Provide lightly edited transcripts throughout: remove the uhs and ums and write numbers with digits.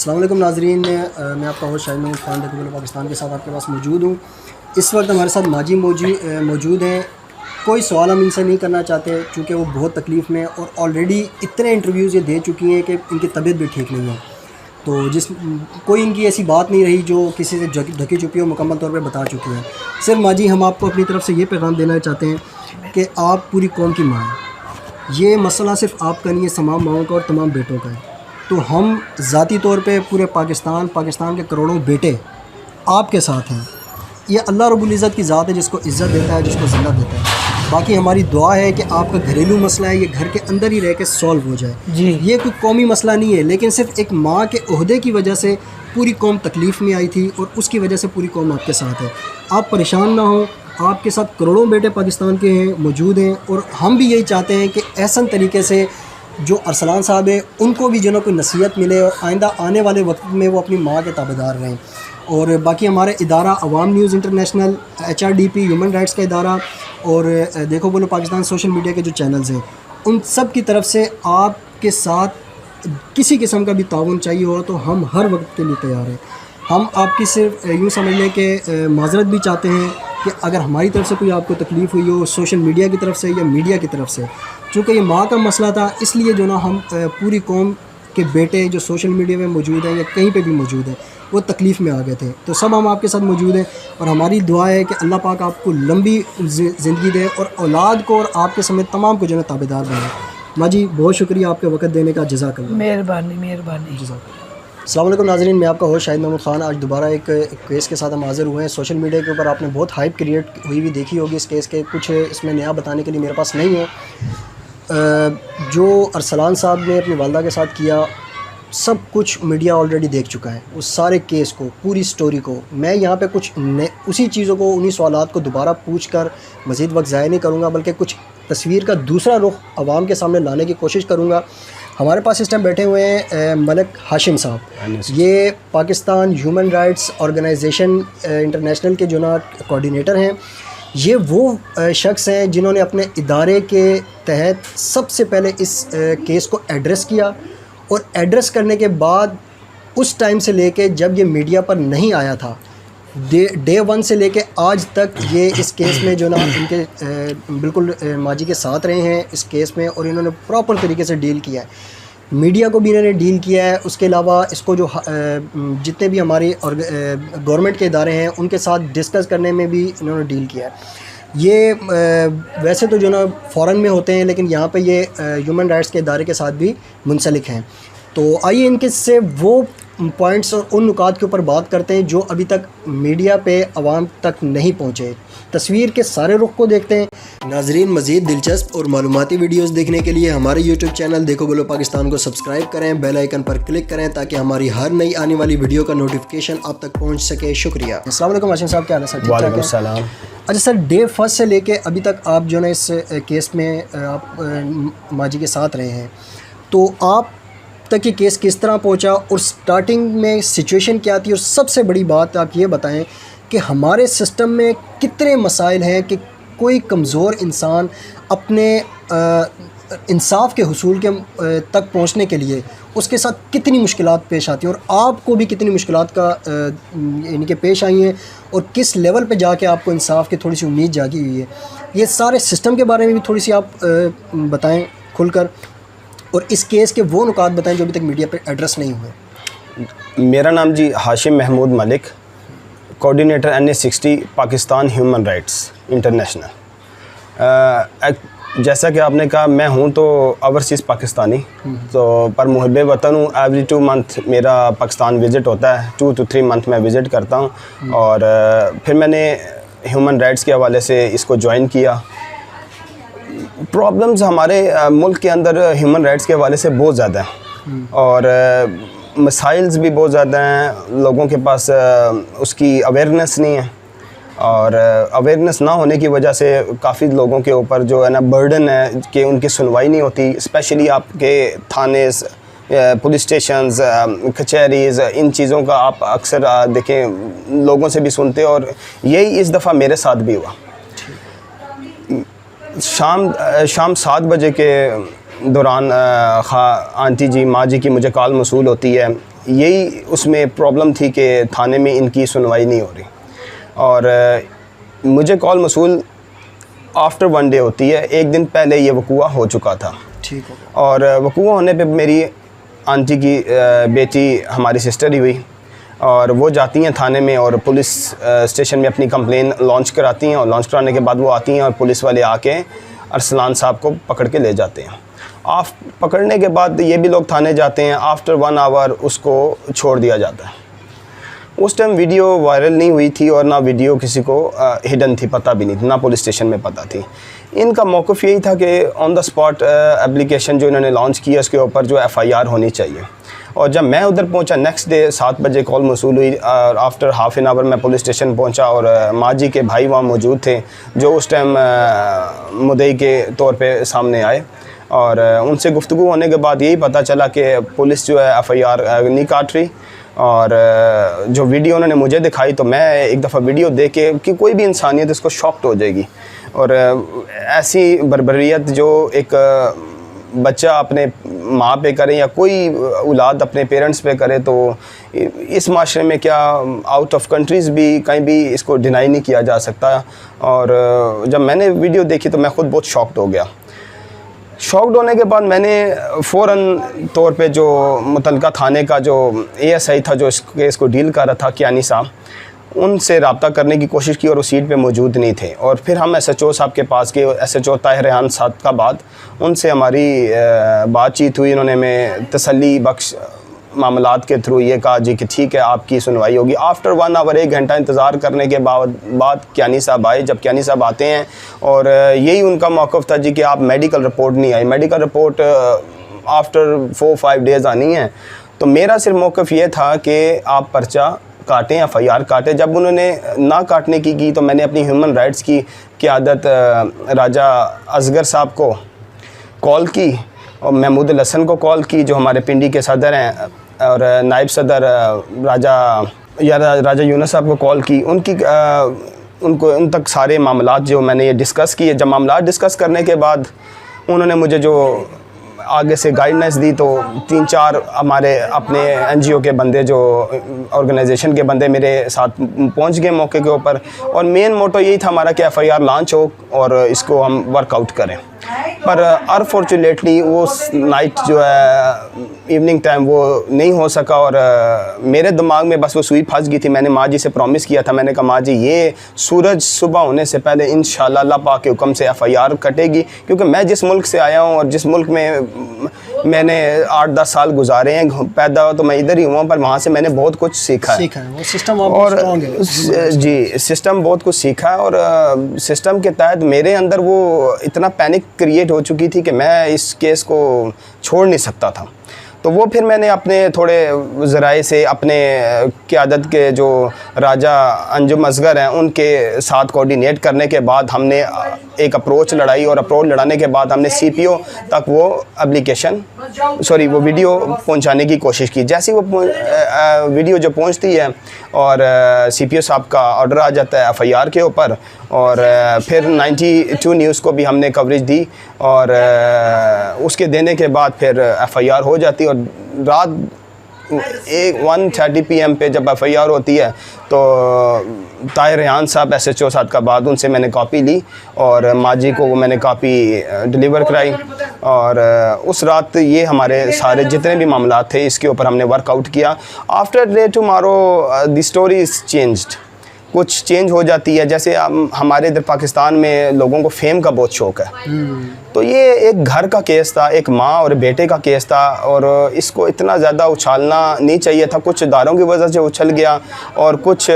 अस्सलाम वालेकुम नाज़रीन, मैं आपका होस्ट शाहिद महमूद खान देखो पाकिस्तान के साथ आपके पास मौजूद हूँ। इस वक्त हमारे साथ माजी मौजूद हैं। कोई सवाल हम इनसे नहीं करना चाहते क्योंकि वो बहुत तकलीफ़ में और ऑलरेडी इतने इंटरव्यूज़ ये दे चुकी हैं कि इनकी तबीयत भी ठीक नहीं है। तो कोई इनकी ऐसी बात नहीं रही जो किसी से ढकी छुपी हो, मुकम्मल तौर पे बता चुकी है। सिर्फ माजी हम आपको अपनी तरफ से ये पैगाम देना चाहते हैं कि आप पूरी कौम की माँ हैं। ये मसला सिर्फ आपका नहीं है, तमाम माओं का और तमाम बेटों का है। तो हम ज़ाती तौर पे पूरे पाकिस्तान के करोड़ों बेटे आपके साथ हैं। ये अल्लाह रब्बुल इज़्ज़त की ज़ात है जिसको इज़्ज़त देता है, जिसको ज़िल्लत देता है। बाकी हमारी दुआ है कि आपका घरेलू मसला है ये घर के अंदर ही रह के सॉल्व हो जाए जी। ये कोई कौमी मसला नहीं है, लेकिन सिर्फ एक माँ के ओहदे की वजह से पूरी कौम तकलीफ़ में आई थी और उसकी वजह से पूरी कौम आपके साथ है। आप परेशान ना हो, आपके साथ करोड़ों बेटे पाकिस्तान के हैं, मौजूद हैं। और हम भी यही चाहते हैं कि ऐसा तरीके से जो अरसलान साहब है उनको भी जो ना कोई नसीहत मिले और आइंदा आने वाले वक्त में वो अपनी माँ के ताबेदार रहें। और बाकी हमारे इदारा अवाम news international, HRDP human rights का इदारा और देखो बोलो पाकिस्तान सोशल मीडिया के जो चैनल्स हैं, उन सब की तरफ से आपके साथ किसी किस्म का भी ताउन चाहिए हो तो हम हर वक्त के लिए तैयार हैं। हम आपकी सिर्फ यूँ समझ लें कि माजरत भी चाहते हैं कि अगर हमारी तरफ से कोई आपको तकलीफ़ हुई हो, सोशल मीडिया की तरफ से या मीडिया की तरफ से, चूँकि ये माँ का मसला था इसलिए जो ना हम पूरी कौम के बेटे जो सोशल मीडिया में मौजूद हैं या कहीं पे भी मौजूद हैं वो तकलीफ़ में आ गए थे। तो सब हम आपके साथ मौजूद हैं और हमारी दुआ है कि अल्लाह पाक आपको लंबी ज़िंदगी दे और औलाद को और आपके समेत तमाम को जो है ताबेदार बनाए। माँ जी बहुत शुक्रिया आपके वक्त देने का, जज़ाकल्लाह। मेहरबानी। अस्सलाम वालेकुम नाज़रीन, मैं आपका होस्ट शाहिद महमूद खान आज दोबारा एक केस के साथ हम हाज़िर हुए हैं। सोशल मीडिया के ऊपर आपने बहुत हाइप क्रिएट हुई हुई देखी होगी इस केस के, कुछ इसमें नया बताने के लिए मेरे पास नहीं है। जो अरसलान साहब ने अपनी वालदा के साथ किया सब कुछ मीडिया ऑलरेडी देख चुका है, उस सारे केस को, पूरी स्टोरी को। मैं यहाँ पे कुछ उसी चीज़ों को, उन्हीं सवालात को दोबारा पूछ कर मज़ीद वक्त ज़ाया नहीं करूँगा, बल्कि कुछ तस्वीर का दूसरा रुख आवाम के सामने लाने की कोशिश करूँगा। हमारे पास इस टाइम बैठे हुए हैं मलिक हाशिम साहब। ये Pakistan human rights organisation international के जो ना कोऑर्डिनेटर हैं। ये वो शख्स हैं जिन्होंने अपने इदारे के तहत सबसे पहले इस केस को एड्रेस किया और एड्रेस करने के बाद उस टाइम से लेके जब ये मीडिया पर नहीं आया था, डे 1 से लेके आज तक ये इस केस में जो ना इनके बिल्कुल माजी के साथ रहे हैं इस केस में और इन्होंने प्रॉपर तरीके से डील किया है। मीडिया को भी इन्होंने डील किया है, उसके अलावा इसको जो जितने भी हमारे और गवर्नमेंट के इदारे हैं उनके साथ डिस्कस करने में भी इन्होंने डील किया है। ये वैसे तो जो ना फ़ॉरेन में होते हैं, लेकिन यहाँ पे ये ह्यूमन राइट्स के इदारे के साथ भी मुंसलिक हैं। तो आइए इनके से वो पॉइंट्स और उन नुकात के ऊपर बात करते हैं जो अभी तक मीडिया पे आवाम तक नहीं पहुँचे। तस्वीर के सारे रुख को देखते हैं। नाजरीन, मज़ीद दिलचस्प और मालूमाती वीडियोस देखने के लिए हमारे YouTube चैनल देखो बोलो पाकिस्तान को सब्सक्राइब करें, बेल आइकन पर क्लिक करें ताकि हमारी हर नई आने वाली वीडियो का नोटिफिकेशन आप तक पहुंच सके। शुक्रिया। अस्सलाम वालेकुम हाशिम साहब, क्या हाल है सर? वालेकुम सलाम। अच्छा सर, डे 1 से लेके अभी तक आप जो है इस केस में आप माजी के साथ रहे हैं, तो आप तक ये केस किस तरह पहुंचा और स्टार्टिंग में सिचुएशन क्या थी, और सबसे बड़ी बात आप ये बताएं कि हमारे सिस्टम में कितने मसाइल हैं कि कोई कमज़ोर इंसान अपने इंसाफ के हुसूल के तक पहुंचने के लिए उसके साथ कितनी मुश्किलात पेश आती हैं और आपको भी कितनी मुश्किलात का यानी कि पेश आई हैं और किस लेवल पे जाके आपको इंसाफ की थोड़ी सी उम्मीद जागी हुई है। ये सारे सिस्टम के बारे में भी थोड़ी सी आप बताएं खुलकर, और इस केस के वो नुकात बताएं जो अभी तक मीडिया पे एड्रेस नहीं हुए। मेरा नाम जी Hashim Mahmood Malik, coordinator NA60 Pakistan human rights international. जैसा कि आपने कहा, मैं हूं तो ओवरसीज़ पाकिस्तानी, तो पर मुहब्बे वतन हूँ। एवरी 2 मंथ मेरा पाकिस्तान विज़िट होता है, 2 to 3 मंथ मैं विज़िट करता हूँ। और फिर मैंने ह्यूमन राइट्स के हवाले से इसको ज्वाइन किया। प्रॉब्लम्स हमारे मुल्क के अंदर ह्यूमन राइट्स के हवाले से बहुत ज़्यादा हैं और मसाइल्स भी बहुत ज़्यादा हैं। लोगों के पास उसकी अवेयरनेस नहीं है और अवेयरनेस ना होने की वजह से काफ़ी लोगों के ऊपर जो है ना बर्डन है कि उनकी सुनवाई नहीं होती। स्पेशली आपके थाने, पुलिस स्टेशंस, कचहरीज़, इन चीज़ों का आप अक्सर देखें लोगों से भी सुनते, और यही इस दफ़ा मेरे साथ भी हुआ। शाम 7 बजे के दौरान आंटी जी, माँ जी की मुझे कॉल मसूल होती है यही उसमें प्रॉब्लम थी कि थाने में इनकी सुनवाई नहीं हो रही। और मुझे कॉल मसूल आफ्टर 1 डे होती है, एक दिन पहले ये वकूआ हो चुका था। ठीक हो। और वकूआ होने पे मेरी आंटी की बेटी हमारी सिस्टर ही हुई, और वो जाती हैं थाने में और पुलिस स्टेशन में अपनी कंप्लेन लॉन्च कराती हैं, और लॉन्च कराने के बाद वो आती हैं और पुलिस वाले आके अरसलान साहब को पकड़ के ले जाते हैं। पकड़ने के बाद ये भी लोग थाने जाते हैं, आफ्टर 1 आवर उसको छोड़ दिया जाता है। उस टाइम वीडियो वायरल नहीं हुई थी और ना वीडियो किसी को हिडन थी, पता भी नहीं थी, ना पुलिस स्टेशन में पता थी। इनका मौक़िफ़ यही था कि ऑन द स्पॉट एप्लीकेशन जो इन्होंने लॉन्च किया उसके ऊपर जो FIR होनी चाहिए। और जब मैं उधर पहुंचा नेक्स्ट डे 7 बजे कॉल मौसूल हुई, और आफ्टर हाफ एन आवर मैं पुलिस स्टेशन पहुंचा, और माँ जी के भाई वहाँ मौजूद थे जो उस टाइम मुद्दई के तौर पे सामने आए। और उनसे गुफ्तगू होने के बाद यही पता चला कि पुलिस जो है FIR नहीं काट रही। और जो वीडियो उन्होंने मुझे दिखाई तो मैं एक दफ़ा वीडियो देख के कि कोई भी इंसानियत इसको शॉक्ड हो जाएगी। और ऐसी बर्बरियत जो एक बच्चा अपने माँ पे करे या कोई औलाद अपने पेरेंट्स पे करे, तो इस माशरे में क्या आउट ऑफ कंट्रीज़ भी कहीं भी इसको डिनाई नहीं किया जा सकता। और जब मैंने वीडियो देखी तो मैं ख़ुद बहुत शॉक्ड हो गया। शॉक्ड होने के बाद मैंने फ़ौरन तौर पे जो मुतलका थाने का जो ASI था जो इस केस को डील कर रहा था, कियानी साहब, उनसे रब्ता करने की कोशिश की और वो सीट पे मौजूद नहीं थे। और फिर हम SHO साहब के पास गए, SHO ताहिर रेहान साहब का बाद उनसे हमारी बातचीत हुई। उन्होंने में तसल्ली बख्श मामलात के थ्रू ये कहा जी कि ठीक है आपकी सुनवाई होगी। आफ्टर 1 आवर 1 घंटा इंतज़ार करने के बाद कियानी साहब आए। जब कियानी साहब आते हैं और यही उनका मौक़िफ़ था जी कि आप मेडिकल रिपोर्ट नहीं आई, मेडिकल रिपोर्ट आफ्टर 4-5 डेज़ आनी है। तो मेरा सिर्फ मौक़िफ़ ये था कि आप पर्चा काटें, FIR काटें। जब उन्होंने ना काटने की तो मैंने अपनी ह्यूमन राइट्स की क़यादत राजा असगर साहब को कॉल की और महमूद हसन को कॉल की जो हमारे पिंडी के सदर हैं, और नायब सदर राजा यूनुस साहब को कॉल की। उन तक सारे मामलात जो मैंने ये डिस्कस किए। जब मामलात डिस्कस करने के बाद उन्होंने मुझे जो आगे से गाइडलाइंस दी, तो 3-4 हमारे अपने NGO के बंदे जो ऑर्गेनाइजेशन के बंदे मेरे साथ पहुंच गए मौके के ऊपर। और मेन मोटो यही था हमारा कि FIR लॉन्च हो और इसको हम वर्कआउट करें। पर अनफॉर्चुनेटली वो नाइट जो है इवनिंग टाइम वो नहीं हो सका। और मेरे दिमाग में बस वो सुई फंस गई थी। मैंने माँ जी से प्रॉमिस किया था, मैंने कहा माँ जी ये सूरज सुबह होने से पहले इंशाल्लाह अल्लाह पाक के हुक्म से FIR कटेगी। क्योंकि मैं जिस मुल्क से आया हूँ और जिस मुल्क में मैंने 8-10 साल गुजारे हैं, पैदा हुआ तो मैं इधर ही हुआ, पर वहाँ से मैंने बहुत कुछ सीखा है। वो सिस्टम और जी सिस्टम बहुत कुछ सीखा है। और सिस्टम के तहत मेरे अंदर वो इतना पैनिक क्रिएट हो चुकी थी कि मैं इस केस को छोड़ नहीं सकता था। तो वो फिर मैंने अपने थोड़े ज़राए से अपने क़यादत के जो राजा अंजुम असगर हैं उनके साथ कोऑर्डिनेट करने के बाद हमने एक अप्रोच लड़ाई, और अप्रोच लड़ाने के बाद हमने CPO तक वो वो वीडियो पहुंचाने की कोशिश की। जैसे वो वीडियो जो पहुंचती है और CPO साहब का ऑर्डर आ जाता है FIR के ऊपर, और फिर 92 न्यूज़ को भी हमने कवरेज दी, और उसके देने के बाद फिर FIR हो जाती है। और रात 1:30 PM पे जब FIR होती है तो ताहिर रेहान साहब SHO साहब का बाद उनसे मैंने कॉपी ली और माँ जी को वो मैंने कॉपी डिलीवर कराई। और उस रात ये हमारे सारे जितने भी मामलात थे इसके ऊपर हमने वर्कआउट किया। After day tomorrow the story is changed, कुछ चेंज हो जाती है। जैसे हमारे इधर पाकिस्तान में लोगों को फेम का बहुत शौक़ है, तो ये एक घर का केस था, एक माँ और बेटे का केस था, और इसको इतना ज़्यादा उछालना नहीं चाहिए था। कुछ इदारों की वजह से उछल गया और कुछ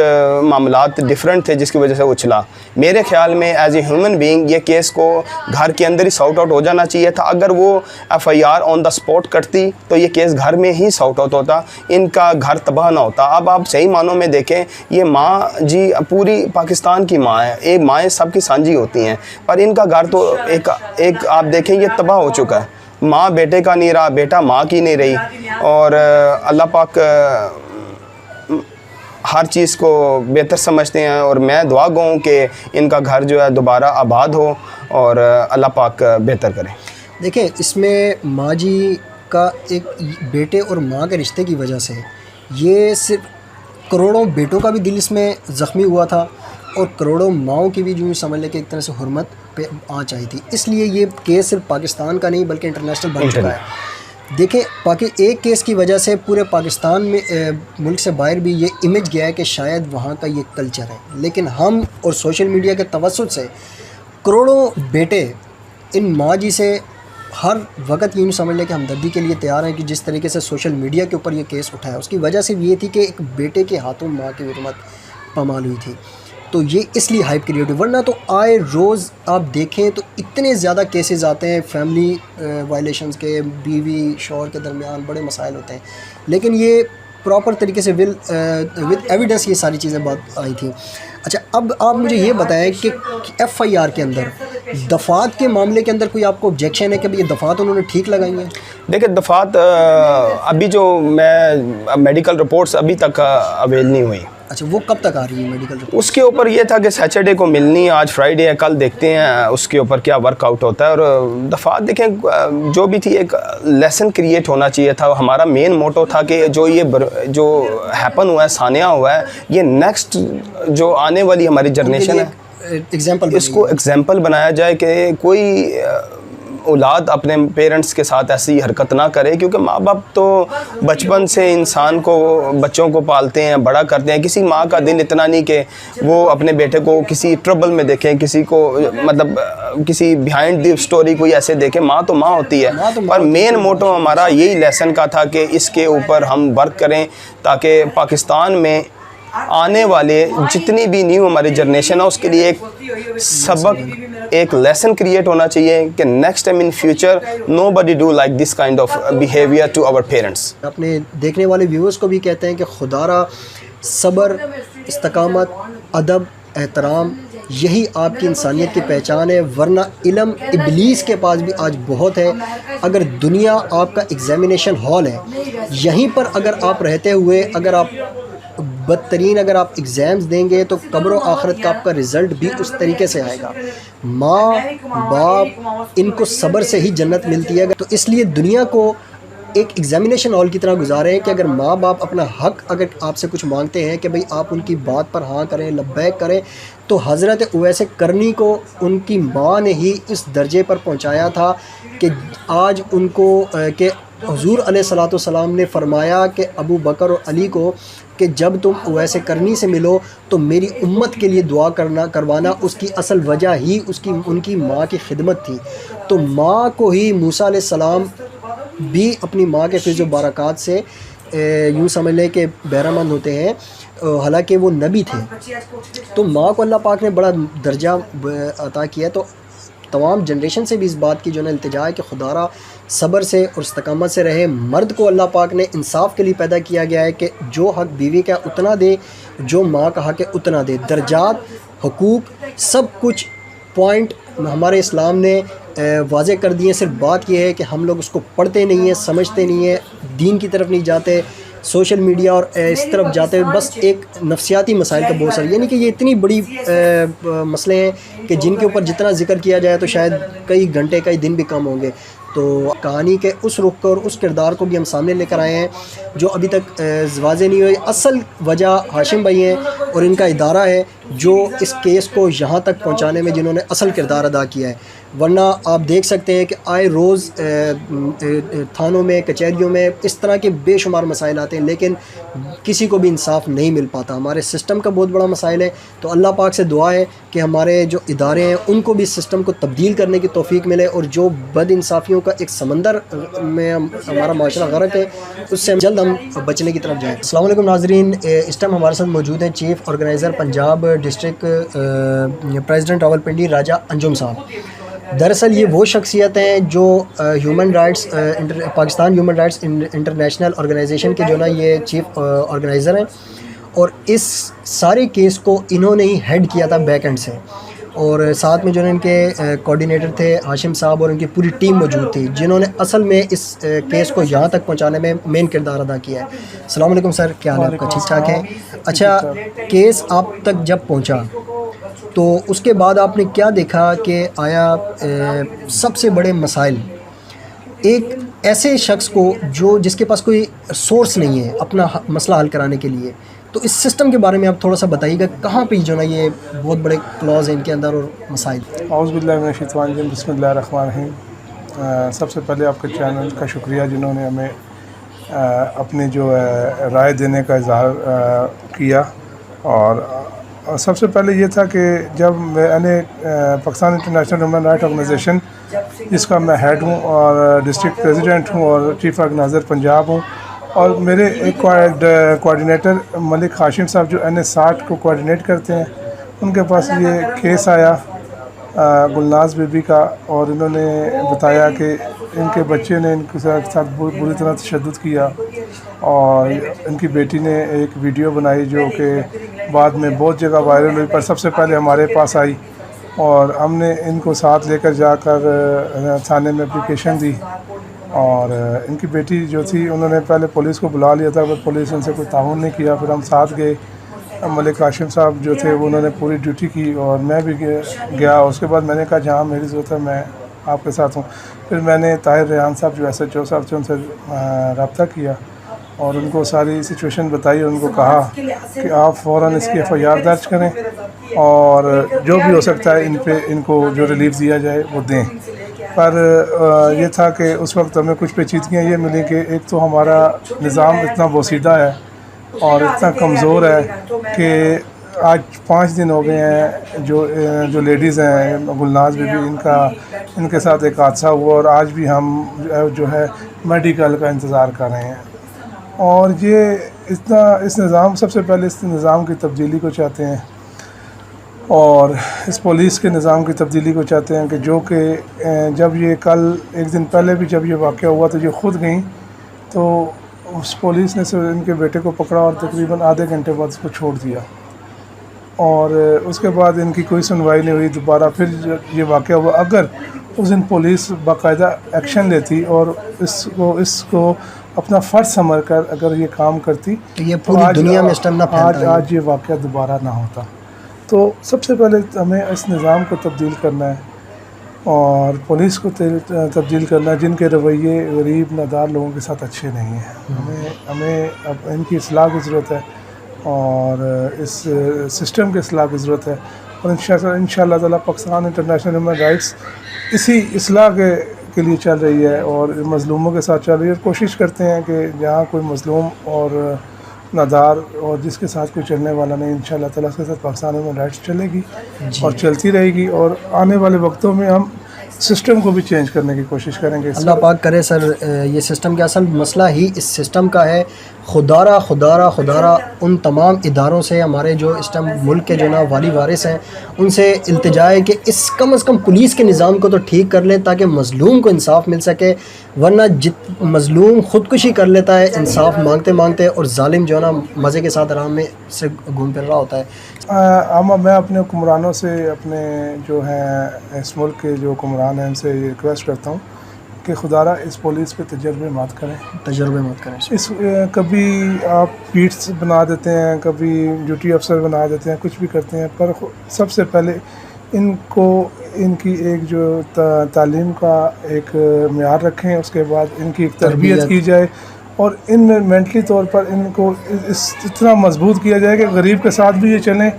मामलात डिफरेंट थे जिसकी वजह से उछला। मेरे ख्याल में एज ए ह्यूमन बीइंग ये केस को घर के अंदर ही सॉर्ट आउट हो जाना चाहिए था। अगर वो FIR ऑन द स्पॉट करती तो ये केस घर में ही सॉर्ट आउट होता, इनका घर तबाह ना होता। अब आप सही मानों में देखें, ये माँ जी पूरी पाकिस्तान की माँ है, एक माएँ सबकी साझी होती हैं, पर इनका घर तो एक आप देखें ये तबाह हो चुका है। माँ बेटे का नहीं रहा, बेटा माँ की नहीं रही। और अल्लाह पाक हर चीज़ को बेहतर समझते हैं, और मैं दुआ गो हूँ कि इनका घर जो है दोबारा आबाद हो और अल्लाह पाक बेहतर करे। देखिए इसमें माँ जी का एक बेटे और माँ के रिश्ते की वजह से ये सिर्फ करोड़ों बेटों का भी दिल इसमें ज़ख्मी हुआ था और करोड़ों माओं की भी जो समझ लें कि एक तरह से हुर्मत पे आँच आई थी। इसलिए ये केस सिर्फ पाकिस्तान का नहीं बल्कि इंटरनेशनल बन चुका है। देखें, एक केस की वजह से पूरे पाकिस्तान में मुल्क से बाहर भी ये इमेज गया है कि शायद वहाँ का ये कल्चर है। लेकिन हम और सोशल मीडिया के तवज्जुह से करोड़ों बेटे इन माँ जी से हर वक्त यूँ समझ लें कि हमदर्दी के लिए तैयार हैं कि जिस तरीके से सोशल मीडिया के ऊपर ये केस उठाया उसकी वजह से ये थी कि एक बेटे के हाथों माँ की हुर्मत पामाल हुई थी। तो ये इसलिए हाइप क्रिएट हुई, वरना तो आए रोज़ आप देखें तो इतने ज़्यादा केसेस आते हैं फैमिली वायलेशंस के, बीवी शौहर के दरमियान बड़े मसाइल होते हैं। लेकिन ये प्रॉपर तरीके से विद एविडेंस ये सारी चीज़ें बात आई थी। अच्छा, अब आप मुझे ये बताएं कि FIR के अंदर दफ़ात के मामले के अंदर कोई आपको ऑब्जेक्शन है कि भाई ये दफ़ात उन्होंने ठीक लगाई हैं? देखिए, दफ़ात अभी जो मैं मेडिकल रिपोर्ट्स अभी तक अवेल नहीं हुई। अच्छा, वो कब तक आ रही है मेडिकल रिपोर्ट? उसके ऊपर ये था कि सैटरडे को मिलनी, आज फ्राइडे है, कल देखते हैं उसके ऊपर क्या वर्कआउट होता है। और दफ़ात देखें जो भी थी, एक लेसन क्रिएट होना चाहिए था। हमारा मेन मोटो था कि जो हैपन हुआ है, सानिया हुआ है, ये नेक्स्ट जो आने वाली हमारी जनरेशन है एग्जाम्पल, इसको एग्जाम्पल बनाया जाए कि कोई औलाद अपने पेरेंट्स के साथ ऐसी हरकत ना करे। क्योंकि माँ बाप तो बचपन से इंसान को, बच्चों को पालते हैं, बड़ा करते हैं। किसी माँ का दिल इतना नहीं कि वो अपने बेटे को किसी ट्रबल में देखें, किसी को मतलब किसी बिहाइंड द स्टोरी कोई ऐसे देखें। माँ तो माँ होती है। और मेन मोटो हमारा यही लेसन का था कि इसके ऊपर हम वर्क करें ताकि पाकिस्तान में आने वाले जितनी भी न्यू हमारी जनरेशन है उसके लिए एक सबक, एक लेसन क्रिएट होना चाहिए कि next time in future nobody do like this kind of behaviour to our parents. अपने देखने वाले व्यूअर्स को भी कहते हैं कि खुदारा सब्र, इस्तकामत, अदब, एहतराम यही आपकी इंसानियत की पहचान है, वरना इल्म इब्लीस के पास भी आज बहुत है। अगर दुनिया आपका एग्जामिनेशन हॉल है, यहीं पर अगर आप रहते हुए अगर आप बदतरीन अगर आप एग्ज़ाम्स देंगे तो कब्र आखिरत का आपका रिज़ल्ट भी उस तरीके से आएगा। माँ बाप इनको सब्र से ही जन्नत मिलती है। तो इसलिए दुनिया को एक एग्ज़ामिनेशन हॉल की तरह गुजारें कि अगर माँ बाप अपना हक़ अगर आपसे कुछ मांगते हैं कि भाई आप उनकी बात पर हाँ करें, लब्बैक करें, तो हज़रत उवैस करनी को उनकी माँ ने ही इस दर्जे पर पहुँचाया था कि आज उनको कि हुज़ूर अलैहिस्सलातु वस्सलाम ने फरमाया कि अबू बकर और अली को कि जब तुम उवैस करनी से मिलो तो मेरी उम्मत के लिए दुआ करवाना। उसकी असल वजह ही उनकी माँ की खिदमत थी। तो माँ को ही मूसा अलैहिस्सलाम भी अपनी माँ के फ़िज़्ज़ व बरक़ात से यूँ समझ लें कि बहरामंद होते हैं, हालांकि वो नबी थे। तो माँ को अल्लाह पाक ने बड़ा दर्जा अता किया। तो तमाम जनरेशन से भी इस बात की जो है इल्तिजा है कि खुदारा सब्र से और इस्तकामत से रहे। मर्द को अल्लाह पाक ने इंसाफ के लिए पैदा किया गया है कि जो हक़ बीवी का उतना दे, जो माँ का हक़ है उतना दे। दर्जात, हुकूक, सब कुछ पॉइंट हमारे इस्लाम ने वाज़े कर दिए। सिर्फ बात यह है कि हम लोग उसको पढ़ते नहीं हैं, समझते नहीं हैं, दीन की तरफ नहीं जाते, सोशल मीडिया और इस तरफ जाते हैं। बस एक नफ्सियाती मसाइल का बहुत सारे, यानी कि ये इतनी बड़ी मसले हैं कि जिनके ऊपर जितना ज़िक्र किया जाए तो शायद कई घंटे कई दिन भी कम होंगे। तो कहानी के उस रुख को और उस किरदार को भी हम सामने लेकर आए हैं जो अभी तक वाज़े नहीं हुई। असल वजह हाशिम भाई हैं और इनका इदारा है जो इस केस को यहाँ तक पहुँचाने में जिन्होंने असल किरदार अदा किया है। वरना आप देख सकते हैं कि आए रोज़ थानों में, कचहरियों में इस तरह के बेशुमार मसाइल आते हैं, लेकिन किसी को भी इंसाफ नहीं मिल पाता। हमारे सिस्टम का बहुत बड़ा मसाइल है। तो अल्लाह पाक से दुआ है कि हमारे जो इदारे हैं उनको भी इस सिस्टम को तब्दील करने की तौफीक मिले और जो बदइंसाफ़ियों का एक समंदर में हमारा माशरा गरक है उससे जल्द हम बचने की तरफ जाएँ। अस्सलाम वालेकुम नाज़रीन, इस टाइम हमारे साथ मौजूद हैं chief organizer Punjab district president Rawalpindi Raja Anjum Sahab. दरअसल ये वो शख्सियत हैं जो human rights Pakistan human rights international organization के जो ना ये चीफ़ ऑर्गेनाइज़र हैं और इस सारे केस को इन्होंने ही हेड किया था बैक एंड से। और साथ में जो है इनके कोऑर्डिनेटर थे हाशिम साहब और इनकी पूरी टीम मौजूद थी जिन्होंने असल में इस केस को यहाँ तक पहुँचाने में मेन किरदार अदा किया है। अस्सलाम वालेकुम सर, क्या हाल है आपका? ठीक ठाक है। अच्छा, केस आप तक जब पहुँचा तो उसके बाद आपने क्या देखा कि आया सबसे बड़े मसाइल, एक ऐसे शख्स को जिसके पास कोई सोर्स नहीं है अपना मसला हल कराने के लिए, तो इस सिस्टम के बारे में आप थोड़ा सा बताइएगा, कहाँ पे जो ना ये बहुत बड़े क्लॉज हैं इनके अंदर और मसाइल। औज़ुबिल्लाहि मिनश्शैतानिर्रजीम, बिस्मिल्लाहिर्रहमानिर्रहीम। सबसे पहले आपके चैनल का शुक्रिया जिन्होंने हमें अपनी जो है राय देने का इज़हार किया। और सबसे पहले ये था कि जब मैंने Pakistan international human right organisation जिसका मैं हेड हूँ और डिस्ट्रिक्ट प्रेसिडेंट हूँ और चीफ ऑर्गेनाइज़र पंजाब हूँ, और मेरे एक कोऑर्डिनेटर मलिक हाशिम साहब जो NS60 को कोऑर्डिनेट करते हैं, उनके पास ये केस आया गुलनाज बीबी का, और इन्होंने बताया कि इनके बच्चे ने इनके साथ बुरी तरह तशद्दुद किया, और इनकी बेटी ने एक वीडियो बनाई जो कि बाद में बहुत जगह वायरल हुई, पर सबसे पहले हमारे पास आई और हमने इनको साथ लेकर जाकर थाने में एप्लीकेशन दी। और इनकी बेटी जो थी उन्होंने पहले पुलिस को बुला लिया था, पर पुलिस उनसे कोई ताउन नहीं किया। फिर हम साथ गए, मलिक हाशिम साहब जो थे वो उन्होंने पूरी ड्यूटी की और मैं भी गया। उसके बाद मैंने कहा जहाँ मेरी ज़रूरत है मैं आपके साथ हूँ। फिर मैंने ताहिर रेहान साहब जो SHO साहब थे उनसे रब्ता किया और उनको सारी सिचुएशन बताई और उनको कहा कि आप फ़ौरन इसकी FIR दर्ज करें और जो भी हो सकता है इनको जो रिलीफ दिया जाए वो दें। पर ये था कि उस वक्त हमें कुछ पेचीदगियाँ ये मिली कि एक तो हमारा निज़ाम इतना बोसीदा है और इतना कमज़ोर है कि आज 5 दिन हो गए हैं जो लेडीज़ हैं गुलनाज बीबी, इनके साथ एक हादसा हुआ और आज भी हम जो है मेडिकल का इंतज़ार कर रहे हैं। और ये इस निज़ाम, सबसे पहले इस निज़ाम की तब्दीली को चाहते हैं और इस पुलिस के निज़ाम की तब्दीली को चाहते हैं कि जो कि जब ये कल एक दिन पहले भी जब ये वाक़या हुआ तो ये ख़ुद गई, तो उस पुलिस ने इनके बेटे को पकड़ा और तकरीबन आधे घंटे बाद उसको छोड़ दिया और उसके बाद इनकी कोई सुनवाई नहीं हुई। दोबारा फिर ये वाक़या हुआ। अगर उस दिन पुलिस बाकायदा एक्शन लेती और इसको अपना फ़र्ज समझकर अगर ये काम करती तो ये पूरी दुनिया में इस टाइम ना फैलता, आज ये वाक़या दोबारा ना होता। तो सबसे पहले हमें इस निज़ाम को तब्दील करना है और पुलिस को तब्दील करना है जिनके रवैये गरीब नादार लोगों के साथ अच्छे नहीं हैं। हमें अब इनकी इस्लाह की ज़रूरत है और इस सिस्टम के इस्लाह की ज़रूरत है और इंशाअल्लाह ताला पाकिस्तान इंटरनेशनल ह्यूमन राइट्स इसी इस्लाह के लिए चल रही है और मज़लूमों के साथ चल रही है। और कोशिश करते हैं कि जहाँ कोई मज़लूम और नादार और जिसके साथ कोई चलने वाला नहीं, इंशाअल्लाह ताला उसके साथ पाकिस्तान में राइट्स चलेगी और चलती रहेगी और आने वाले वक्तों में हम सिस्टम को भी चेंज करने की कोशिश करेंगे। अल्लाह पाक करे सर, ये सिस्टम का असल मसला ही इस सिस्टम का है। खुदारा उन तमाम इदारों से, हमारे जो इस टाइम मुल्क के जो ना वाली वारिस हैं, उनसे इल्तिजा है कि इस कम से कम पुलिस के निज़ाम को तो ठीक कर लें ताकि मज़लूम को इंसाफ मिल सके। वरना मज़लूम ख़ुदकुशी कर लेता है इंसाफ मांगते मांगते और ज़ालिम जो ना मज़े के साथ आराम में से घूम फिर रहा होता है। मैं अपने हुक्मरानों से, अपने जो हैं इस मुल्क के जो हुक्मरान हैं उनसे रिक्वेस्ट करता हूँ कि खुदारा इस पुलिस पे तजर्बे मत करें। इस कभी आप पीट्स बना देते हैं, कभी ड्यूटी अफसर बना देते हैं, कुछ भी करते हैं, पर सबसे पहले इनको इनकी एक जो तालीम का एक मेयार रखें, उसके बाद इनकी एक तरबियत की जाए और इनमें मेंटली तौर पर इनको इतना मजबूत किया जाए कि गरीब के साथ भी ये चलें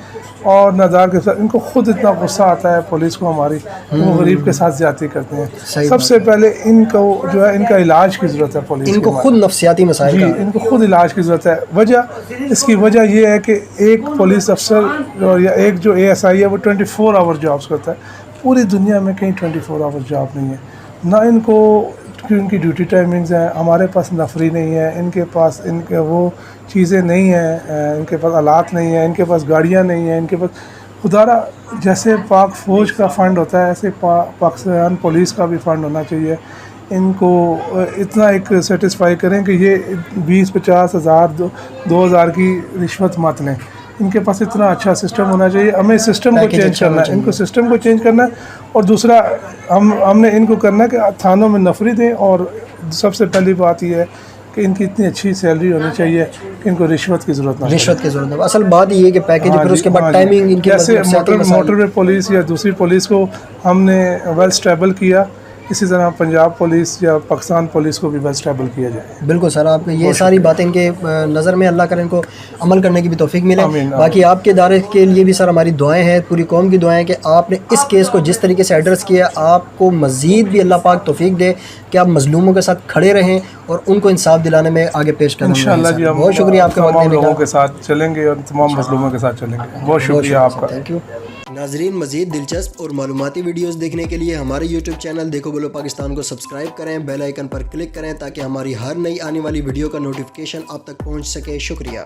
और नादार के साथ। इनको खुद इतना गुस्सा आता है पुलिस को हमारी, वो गरीब के साथ ज़्यादती करते हैं। सबसे पहले इनको जो है इनका इलाज की ज़रूरत है। पुलिस इनको खुद नफ्सियाती मसाइल जी, इनको खुद इलाज की ज़रूरत है। इसकी वजह ये है कि एक पुलिस अफसर और या एक जो ASI है वो 24 आवर जॉब्स करता है। पूरी दुनिया में कहीं 24 आवर जॉब नहीं है। ना इनको इनकी ड्यूटी टाइमिंग्स हैं, हमारे पास नफरी नहीं है, इनके पास इनके वो चीज़ें नहीं हैं, इनके पास आलात नहीं है, इनके पास गाड़ियाँ नहीं हैं, इनके पास खुदारा जैसे पाक फ़ौज का फ़ंड होता है ऐसे पाकिस्तान पुलिस का भी फ़ंड होना चाहिए। इनको इतना एक सेटिस्फाई करें कि ये 20-50 हज़ार 2,000 की रिश्वत मत लें। इनके पास इतना अच्छा सिस्टम होना चाहिए। हमें सिस्टम को चेंज करना है, इनको सिस्टम को चेंज करना है। और दूसरा हमने इनको करना है कि थानों में नफरी दें। और सबसे पहली बात यह है कि इनकी इतनी अच्छी सैलरी होनी चाहिए कि इनको रिश्वत की ज़रूरत ना, रिश्वत की ज़रूरत है। असल बात ये है कि पैकेज फिर उसके बाद टाइमिंग इनकी, जैसे मोटरवे पुलिस या दूसरी पुलिस को हमने वेल स्टेबल किया इसी तरह पंजाब पुलिस या पाकिस्तान पुलिस को भी बस स्टेबल किया जाए। बिल्कुल सर, आप ये सारी बातें इनके नज़र में अल्लाह करे इनको अमल करने की भी तौफीक मिले। आमीन, बाकी आपके इदारे के लिए भी सर हमारी दुआएं हैं, पूरी कौम की दुआएं हैं कि आपने इस केस को जिस तरीके से एड्रेस किया, आपको मज़ीद भी अल्लाह पाक तौफीक दे कि आप मज़लूमों के साथ खड़े रहें और उनको इंसाफ दिलाने में आगे पेश करें। इंशाअल्लाह जी, हम बहुत शुक्रिया आपके वक्त तमाम देने लोगों का। के साथ चलेंगे और तमाम मजलूमों के साथ चलेंगे। बहुत शुक्रिया आपका। Thank you. नाजरीन, मज़ीद दिलचस्प और मालूमाती वीडियोस देखने के लिए हमारे YouTube चैनल देखो बोलो पाकिस्तान को सब्सक्राइब करें, बेल आइकन पर क्लिक करें ताकि हमारी हर नई आने वाली वीडियो का नोटिफिकेशन आप तक पहुंच सके। शुक्रिया।